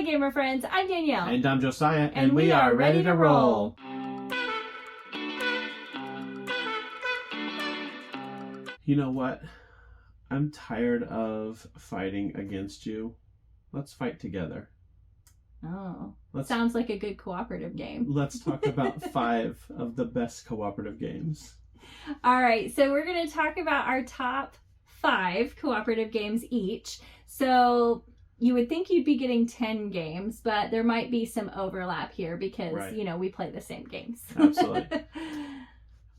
Hey gamer friends, I'm Danielle. And I'm Josiah, and we are ready to roll. You know what? I'm tired of fighting against you. Let's fight together. Oh, sounds like a good cooperative game. Let's talk about 5 of the best cooperative games. All right, so we're going to talk about our top 5 cooperative games each. So you would think you'd be getting 10 games, but there might be some overlap here because, you know, we play the same games. Absolutely.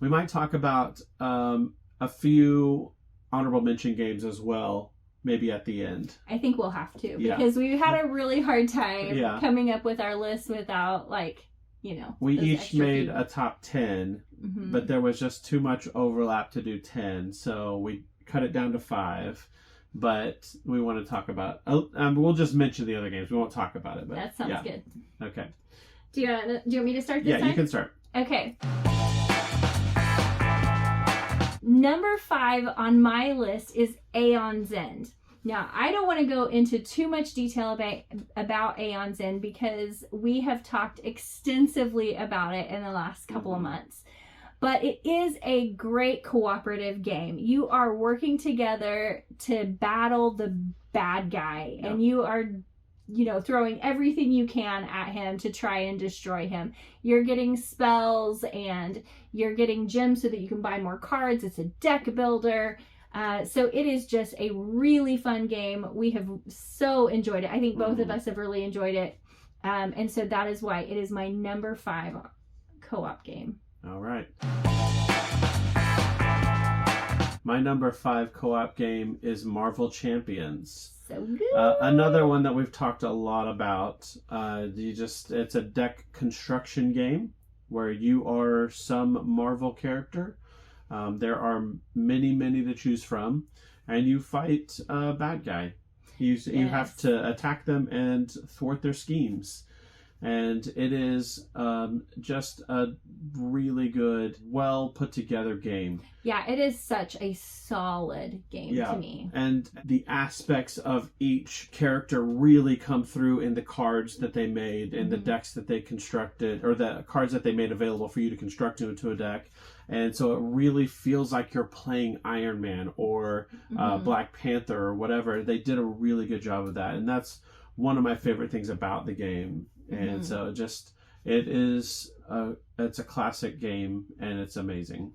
We might talk about a few honorable mention games as well, maybe at the end. I think we'll have to because we had a really hard time coming up with our list without, like, you know. We each made a top 10, but there was just too much overlap to do 10, so we cut it down to 5. But we want to talk about, we'll just mention the other games. We won't talk about it. But that sounds good. Okay. Do you want me to start this time? Yeah, you can start. Okay. Number 5 on my list is Aeon's End. Now, I don't want to go into too much detail about Aeon's End because we have talked extensively about it in the last couple of months. But it is a great cooperative game. You are working together to battle the bad guy, and you are, you know, throwing everything you can at him to try and destroy him. You're getting spells and you're getting gems so that you can buy more cards. It's a deck builder. So it is just a really fun game. We have so enjoyed it. I think both of us have really enjoyed it. And so that is why it is my number 5 co-op game. All right. My number 5 co-op game is Marvel Champions. So good. Another one that we've talked a lot about. It's a deck construction game where you are some Marvel character. There are many to choose from, and you fight a bad guy. You have to attack them and thwart their schemes. And it is just a really good, well put together game. Yeah, it is such a solid game to me. And the aspects of each character really come through in the cards that they made, in the decks that they constructed, or the cards that they made available for you to construct into a deck. And so it really feels like you're playing Iron Man or Black Panther or whatever. They did a really good job of that. And that's one of my favorite things about the game. And so it's a classic game and it's amazing.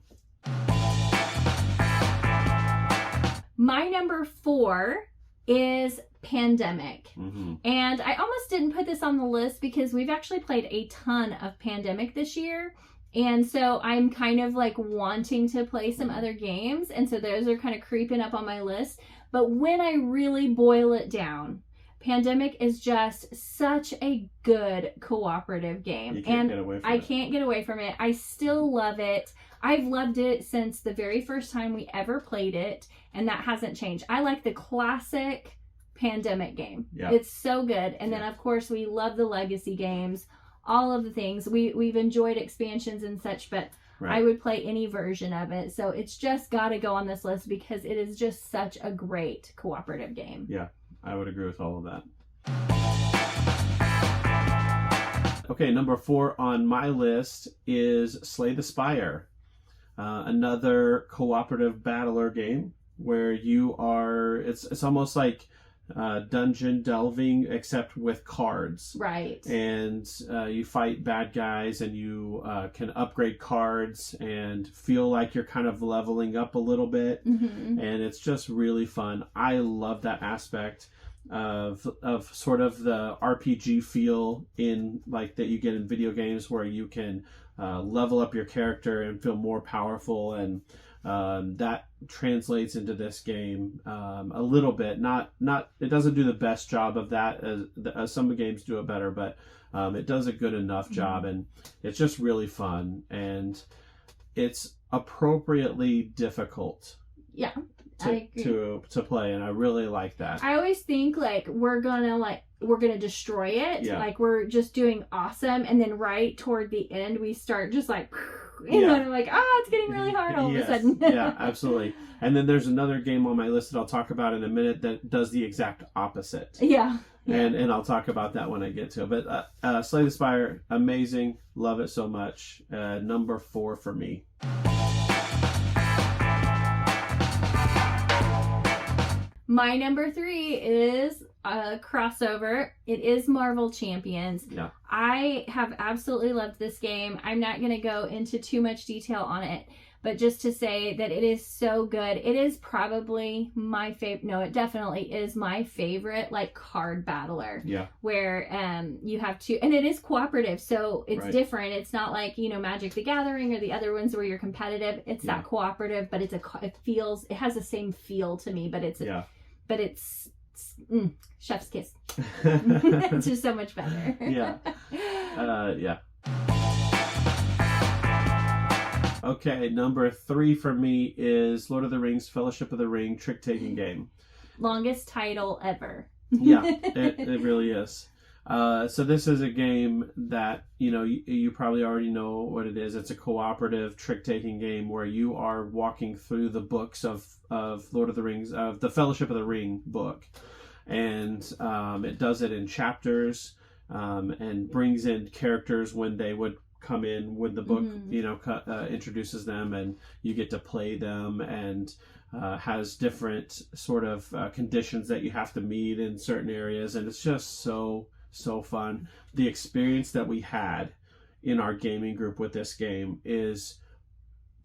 My number 4 is Pandemic. And I almost didn't put this on the list because we've actually played a ton of Pandemic this year. And so I'm kind of like wanting to play some other games. And so those are kind of creeping up on my list. But when I really boil it down, Pandemic is just such a good cooperative game. You can't get away from it. I can't get away from it. I still love it. I've loved it since the very first time we ever played it, and that hasn't changed. I like the classic Pandemic game. Yeah. It's so good. And then, of course, we love the legacy games, all of the things. We've enjoyed expansions and such, but I would play any version of it. So it's just got to go on this list because it is just such a great cooperative game. Yeah. I would agree with all of that. Okay, number 4 on my list is Slay the Spire. Another cooperative battler game where you are, it's almost like dungeon delving except with cards. Right. And you fight bad guys and you can upgrade cards and feel like you're kind of leveling up a little bit. And it's just really fun. I love that aspect of sort of the RPG feel in like that you get in video games where you can level up your character and feel more powerful, and that translates into this game a little bit. Not it doesn't do the best job of that as some games do it better, but it does a good enough job, and it's just really fun, and it's appropriately difficult. Yeah. To play, and I really like that. I always think like we're gonna destroy it, like we're just doing awesome, and then right toward the end we start just like, you know, and I'm like, it's getting really hard all of a sudden. Yeah, absolutely. And then there's another game on my list that I'll talk about in a minute that does the exact opposite. Yeah. and I'll talk about that when I get to it. But Slay the Spire, amazing, love it so much. Number 4 for me. My number 3 is a crossover. It is Marvel Champions. Yeah. I have absolutely loved this game. I'm not going to go into too much detail on it, but just to say that it is so good. It is probably my favorite. No, it definitely is my favorite, like, card battler. Yeah. Where you have to, and it is cooperative, so it's different. It's not like, Magic the Gathering or the other ones where you're competitive. It's not cooperative, but it has the same feel to me, but it's chef's kiss. It's just so much better. Yeah. Okay, number 3 for me is Lord of the Rings Fellowship of the Ring trick-taking game. Longest title ever. Yeah, it really is. So this is a game that, you probably already know what it is. It's a cooperative trick-taking game where you are walking through the books of Lord of the Rings, of the Fellowship of the Ring book. And it does it in chapters and brings in characters when they would come in when the book, introduces them, and you get to play them, and has different sort of conditions that you have to meet in certain areas. And it's just so fun. The experience that we had in our gaming group with this game is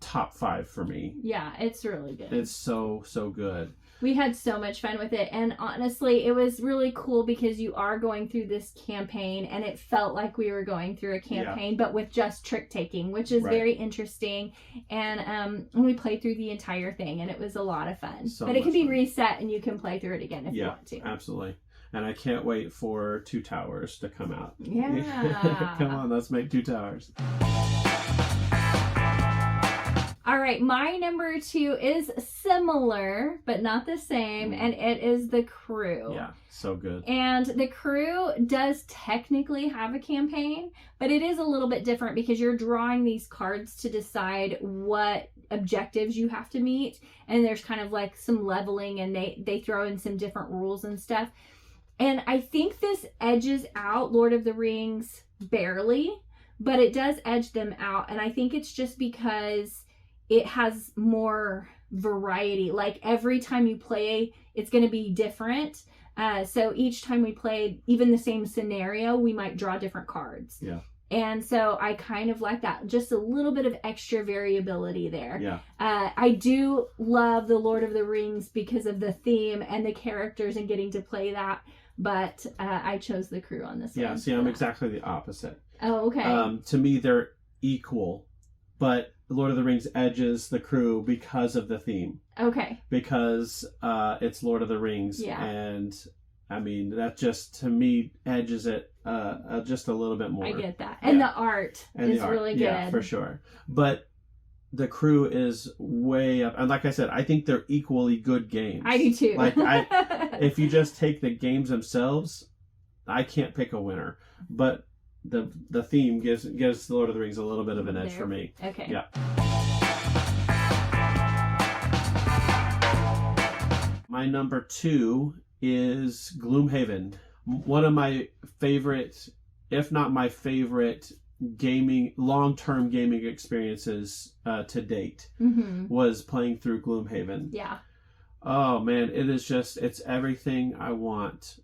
top 5 for me. Yeah, it's really good. It's so good. We had so much fun with it, and honestly, it was really cool because you are going through this campaign, and it felt like we were going through a campaign, but with just trick-taking, which is very interesting. And we played through the entire thing, and it was a lot of fun. But it can be reset, and you can play through it again if you want to. Absolutely. And I can't wait for 2 Towers to come out. Yeah. Come on, let's make 2 Towers. All right, my number 2 is similar, but not the same, and it is The Crew. Yeah, so good. And The Crew does technically have a campaign, but it is a little bit different because you're drawing these cards to decide what objectives you have to meet, and there's kind of like some leveling, and they throw in some different rules and stuff. And I think this edges out Lord of the Rings barely, but it does edge them out, and I think it's just because it has more variety. Like every time you play, it's going to be different. So each time we play, even the same scenario, we might draw different cards. Yeah. And so I kind of like that. Just a little bit of extra variability there. Yeah. I do love the Lord of the Rings because of the theme and the characters and getting to play that. But I chose The Crew on this one. Yeah, see, I'm exactly the opposite. Oh, okay. To me, they're equal. But Lord of the Rings edges The Crew because of the theme. Okay. Because it's Lord of the Rings. Yeah. And, I mean, that just, to me, edges it just a little bit more. I get that. And the art is really good. Yeah, for sure. But The Crew is way up. And like I said, I think they're equally good games. I do too. Like, if you just take the games themselves, I can't pick a winner. But the theme gives the Lord of the Rings a little bit of an edge for me. Okay. Yeah. My number 2 is Gloomhaven. One of my favorite, if not my favorite, long-term gaming experiences to date was playing through Gloomhaven. Yeah. Oh man, it's everything I want.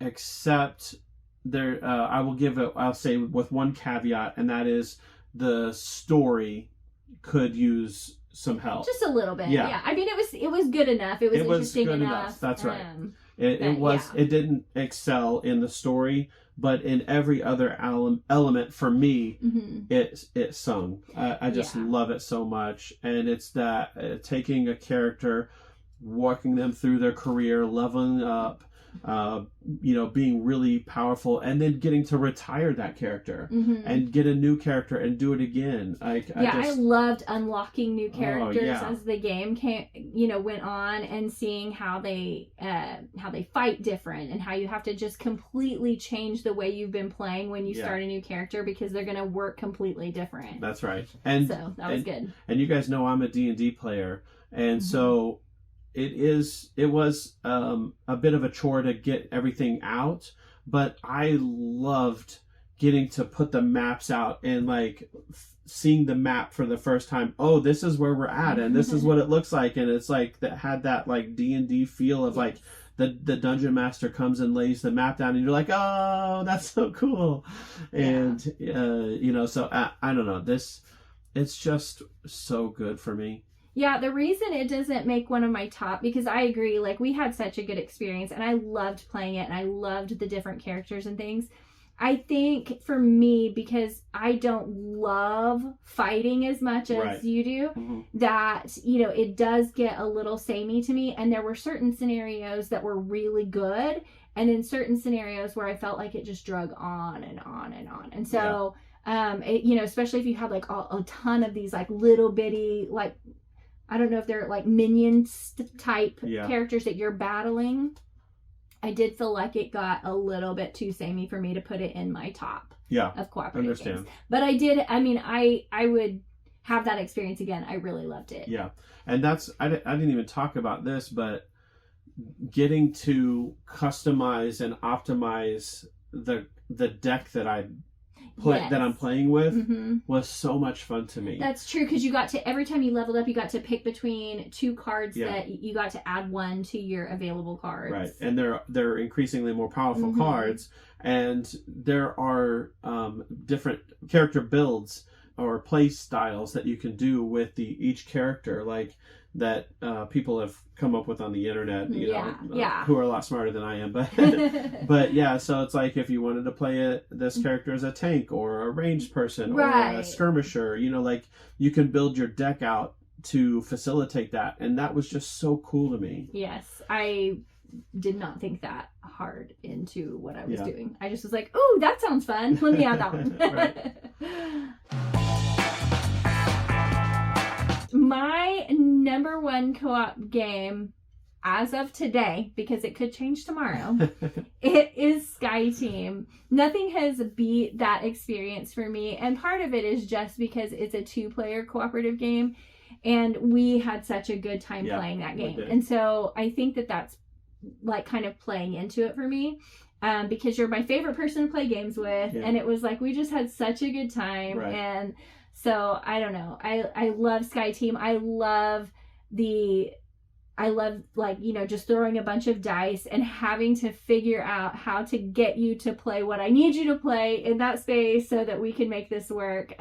Except there, I'll say with one caveat, and that is the story could use some help. Just a little bit. Yeah. I mean, it was good enough. It was interesting enough. That's right. It didn't excel in the story, but in every other element for me, it sung. I just love it so much. And it's that taking a character, walking them through their career, leveling up, being really powerful, and then getting to retire that character and get a new character and do it again. I loved unlocking new characters as the game went on, and seeing how they fight different, and how you have to just completely change the way you've been playing when you start a new character, because they're going to work completely different. That's right. And so that was good. And you guys know I'm a D&D player, and so it was a bit of a chore to get everything out, but I loved getting to put the maps out and like seeing the map for the first time. Oh, this is where we're at, and this is what it looks like, and it's like that had that like D&D feel of like the dungeon master comes and lays the map down, and you're like, oh, that's so cool. And so I don't know, it's just so good for me. Yeah, the reason it doesn't make one of my top, because I agree, like, we had such a good experience, and I loved playing it, and I loved the different characters and things. I think for me, because I don't love fighting as much as you do, that, it does get a little samey to me, and there were certain scenarios that were really good, and then certain scenarios where I felt like it just drug on and on and on. And so, especially if you had, like, a ton of these, like, little bitty, like, I don't know if they're like minions type characters that you're battling. I did feel like it got a little bit too samey for me to put it in my top of cooperative games. But I would have that experience again. I really loved it. Yeah. And I didn't even talk about this, but getting to customize and optimize the deck that that I'm playing with was so much fun to me. That's true, because you got to, every time you leveled up, you got to pick between two cards that you got to add one to your available cards. Right, and they're increasingly more powerful cards, and there are different character builds or play styles that you can do with each character, like that people have come up with on the internet, who are a lot smarter than I am, but yeah, so it's like if you wanted to play this character as a tank or a ranged person or a skirmisher, like you can build your deck out to facilitate that, and that was just so cool to me. Yes, I did not think that hard into what I was doing. I just was like, oh, that sounds fun, let me add that one. My number one co-op game as of today, because it could change tomorrow, it is Sky Team. Nothing has beat that experience for me, and part of it is just because it's a 2-player cooperative game, and we had such a good time playing that game. And so I think that's like kind of playing into it for me, because you're my favorite person to play games with, and it was like we just had such a good time. And so I don't know, I love Sky Team. I love like, just throwing a bunch of dice and having to figure out how to get you to play what I need you to play in that space so that we can make this work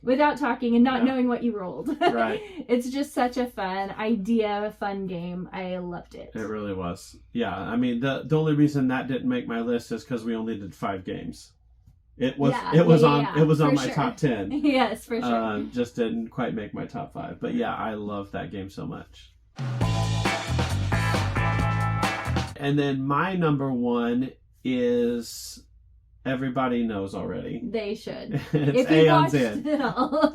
without talking and not knowing what you rolled. Right. It's just such a fun idea, fun game. I loved it. It really was. Yeah. I mean, the only reason that didn't make my list is because we only did 5 games. It was on my top 10. Yes, for sure. Just didn't quite make my top 5. But yeah, I love that game so much. And then my number one is, everybody knows already. They should. It's Aeon's End.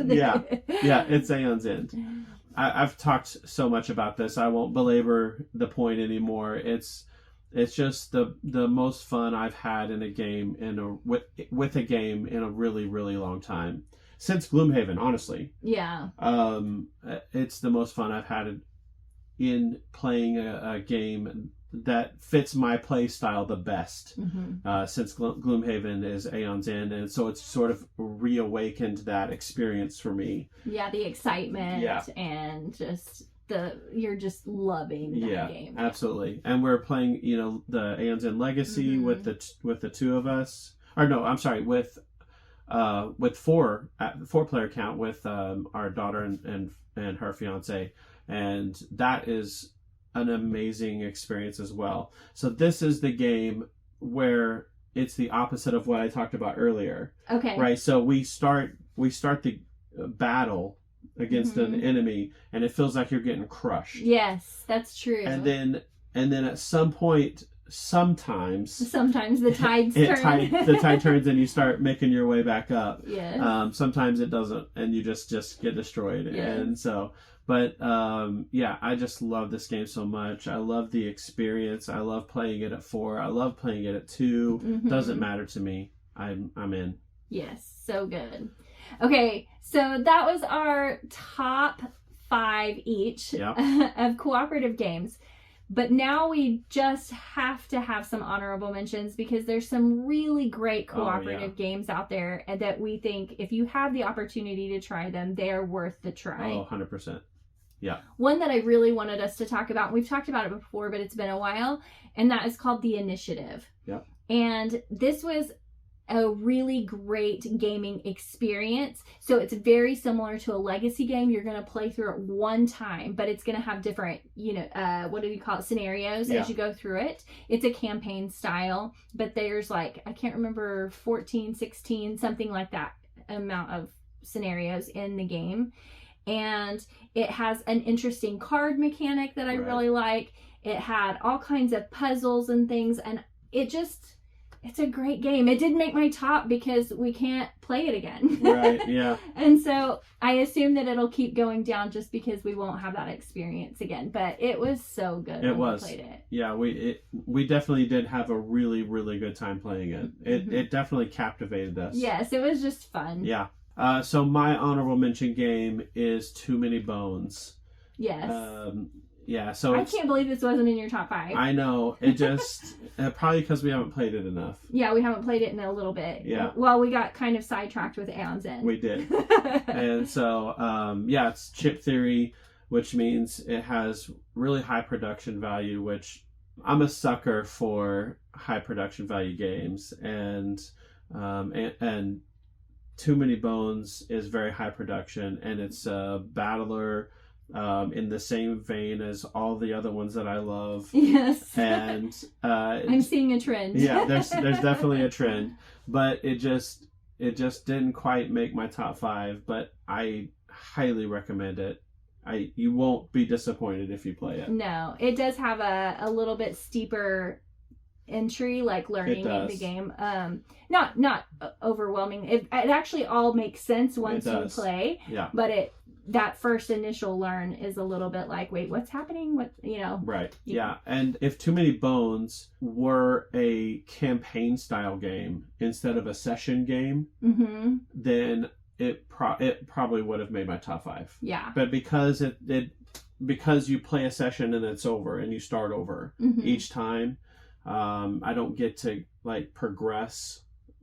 It's Aeon's End. I've talked so much about this. I won't belabor the point anymore. It's just the most fun I've had in a game with a game in a really, really long time. Since Gloomhaven, honestly. Yeah. It's the most fun I've had in playing a game that fits my play style the best. Since Gloomhaven is Aeon's End, and so it's sort of reawakened that experience for me. Yeah, the excitement and just you're just loving that game. Absolutely. And we're playing, the Aeon's End Legacy with the two of us. Or no, I'm sorry, with 4-player count with our daughter and her fiance, and that is an amazing experience as well. So this is the game where it's the opposite of what I talked about earlier. Okay. Right. So we start the battle against an enemy, and it feels like you're getting crushed. Yes, that's true. And then at some point, sometimes the tides turn. The tide turns and you start making your way back up. Yeah. Sometimes it doesn't, and you just get destroyed. Yeah. And so, but I just love this game so much. I love the experience. I love playing it at 4. I love playing it at 2. Doesn't matter to me. I'm in. Yes, so good. Okay, so that was our top 5 each Yeah. of cooperative games. But now we just have to have some honorable mentions because there's some really great cooperative games out there that we think if you have the opportunity to try them, they are worth the try. Oh, 100%. Yeah. One that I really wanted us to talk about, we've talked about it before, but it's been a while, and that is called The Initiative. Yeah. And this was a really great gaming experience. So it's very similar to a legacy game. You're going to play through it one time, but it's going to have different, what do you call it, scenarios as you go through it. It's a campaign style, but there's like, I can't remember, 14, 16, something like that amount of scenarios in the game. And it has an interesting card mechanic that I really like. It had all kinds of puzzles and things, and it's a great game. It didn't make my top because we can't play it again. Right, yeah. And so I assume that it'll keep going down just because we won't have that experience again. But it was so good when we played it. Yeah, we definitely did have a really, really good time playing it. It definitely captivated us. Yes, it was just fun. Yeah. So my honorable mention game is Too Many Bones. Yes. Yeah, so I can't believe this wasn't in your top 5. I know. It just probably because we haven't played it enough. Yeah, we haven't played it in a little bit. Yeah. Well, we got kind of sidetracked with Aeon's End. We did. And so, it's chip theory, which means it has really high production value, which I'm a sucker for high production value games. And Too Many Bones is very high production, and it's a battler in the same vein as all the other ones that I love. Yes. And I'm seeing a trend. Yeah, there's definitely a trend, but it just didn't quite make my top 5, but I highly recommend it. You won't be disappointed if you play it. No, it does have a little bit steeper entry, like learning the game. Not overwhelming. It actually all makes sense once you play. Yeah. But that first initial learn is a little bit like, wait, what's happening? Right. Yeah. And if Too Many Bones were a campaign style game instead of a session game, then it probably would have made my top 5. Yeah. But because because you play a session and it's over and you start over each time, I don't get to progress.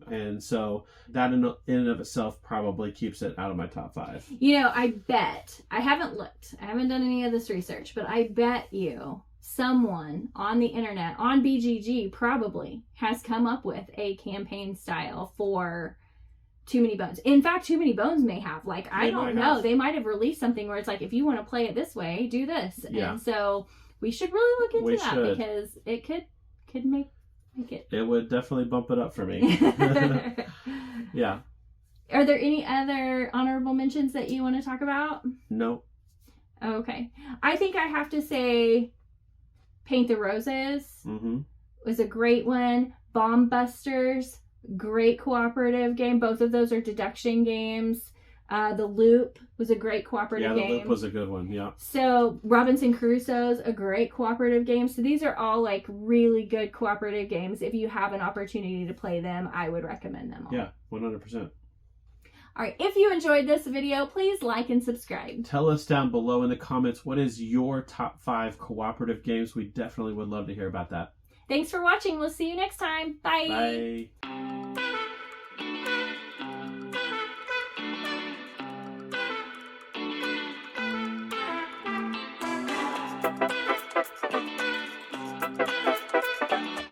And so that in and of itself probably keeps it out of my top 5. I bet, I haven't looked, I haven't done any of this research, but I bet you someone on the internet, on BGG probably, has come up with a campaign style for Too Many Bones. In fact, Too Many Bones may have. I don't know. They might have released something where it's like, if you want to play it this way, do this. Yeah. And so we should really look into that because it could make it. It would definitely bump it up for me. Yeah. Are there any other honorable mentions that you want to talk about? No. Okay. I think I have to say Paint the Roses was a great one. Bomb Busters, great cooperative game. Both of those are deduction games. The Loop was a great cooperative game. Yeah, the Loop was a good one, yeah. So Robinson Crusoe's a great cooperative game. So these are all really good cooperative games. If you have an opportunity to play them, I would recommend them all. Yeah, 100%. All right, if you enjoyed this video, please like and subscribe. Tell us down below in the comments, what is your top 5 cooperative games? We definitely would love to hear about that. Thanks for watching. We'll see you next time. Bye. Bye.